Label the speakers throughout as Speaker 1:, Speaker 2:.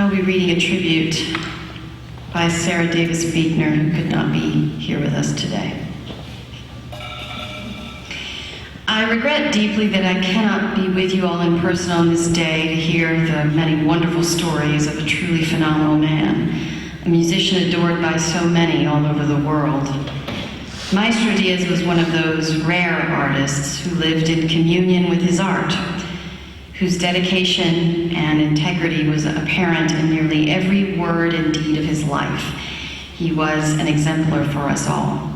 Speaker 1: I will be reading a tribute by Sara Buechner, who could not be here with us today. I regret deeply that I cannot be with you all in person on this day to hear the many wonderful stories of a truly phenomenal man, a musician adored by so many all over the world. Maestro Diez was one of those rare artists who lived in communion with his art, whose dedication and integrity was apparent in nearly every word and deed of his life. He was an exemplar for us all.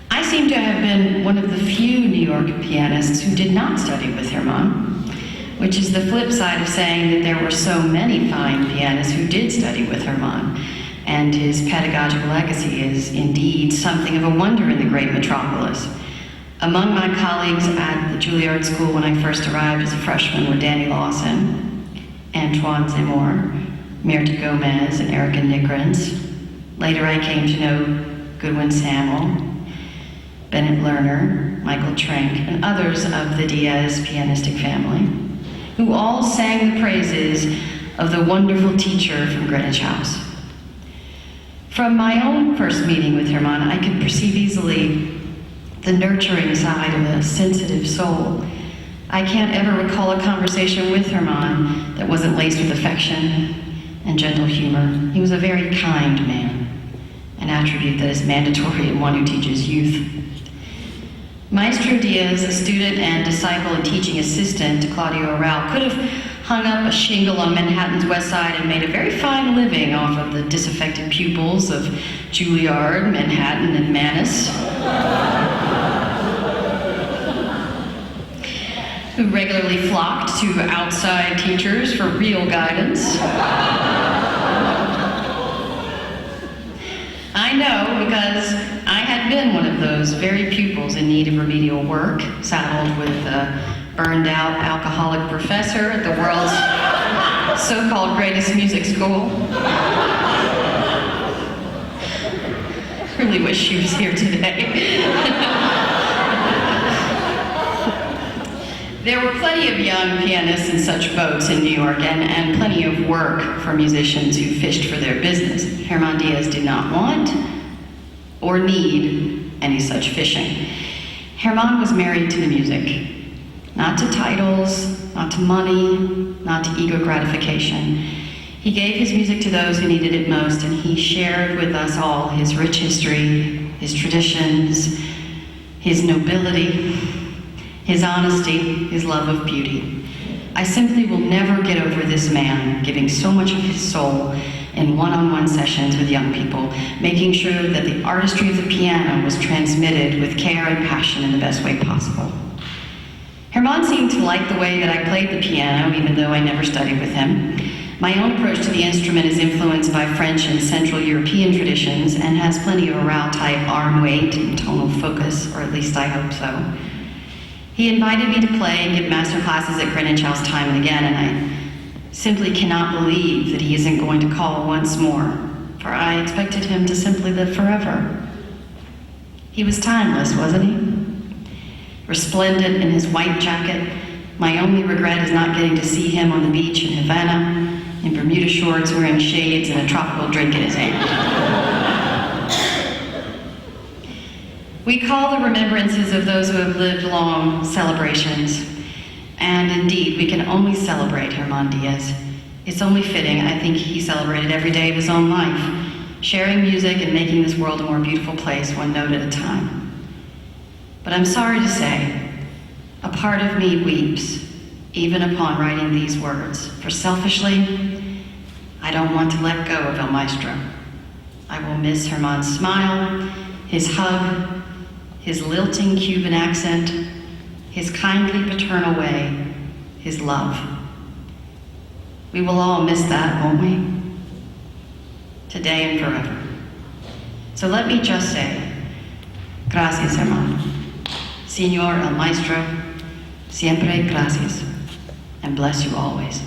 Speaker 1: I seem to have been one of the few New York pianists who did not study with Herman, which is the flip side of saying that there were so many fine pianists who did study with Herman, and his pedagogical legacy is indeed something of a wonder in the great metropolis. Among my colleagues at the Juilliard School when I first arrived as a freshman were Danny Lawson, Antoine Zemmour, Mirta Gomez, and Erica Nikrens. Later I came to know Goodwin Samuel, Bennett Lerner, Michael Trenk, and others of the Diez pianistic family, who all sang the praises of the wonderful teacher from Greenwich House. From my own first meeting with Herman, I could perceive easily the nurturing side of a sensitive soul. I can't ever recall a conversation with Herman that wasn't laced with affection and gentle humor. He was a very kind man, an attribute that is mandatory in one who teaches youth. Maestro Diez, a student and disciple and teaching assistant to Claudio Arrau, could have hung up a shingle on Manhattan's West Side and made a very fine living off of the disaffected pupils of Juilliard, Manhattan, and Manus, who regularly flocked to outside teachers for real guidance. I know because I had been one of those very pupils in need of remedial work, saddled with a burned out alcoholic professor at the world's so-called greatest music school. Really wish she was here today. There were plenty of young pianists in such boats in New York, and plenty of work for musicians who fished for their business. Herman Diez did not want or need any such fishing. Herman was married to the music, not to titles, not to money, not to ego gratification. He gave his music to those who needed it most, and he shared with us all his rich history, his traditions, his nobility, his honesty, his love of beauty. I simply will never get over this man giving so much of his soul in one-on-one sessions with young people, making sure that the artistry of the piano was transmitted with care and passion in the best way possible. Herman seemed to like the way that I played the piano, even though I never studied with him. My own approach to the instrument is influenced by French and Central European traditions and has plenty of Arrau-type arm weight and tonal focus, or at least I hope so. He invited me to play and give master classes at Greenwich House time and again, and I simply cannot believe that he isn't going to call once more, for I expected him to simply live forever. He was timeless, wasn't he? Resplendent in his white jacket, my only regret is not getting to see him on the beach in Havana, in Bermuda shorts, wearing shades and a tropical drink in his hand. We call the remembrances of those who have lived long celebrations, and indeed, we can only celebrate Herman Diez. It's only fitting. I think he celebrated every day of his own life, sharing music and making this world a more beautiful place, one note at a time. But I'm sorry to say, a part of me weeps, even upon writing these words, for selfishly, I don't want to let go of El Maestro. I will miss Herman's smile, his hug, his lilting Cuban accent, his kindly paternal way, his love. We will all miss that, won't we? Today and forever. So let me just say, gracias, hermano. Señor El Maestro, siempre gracias, and bless you always.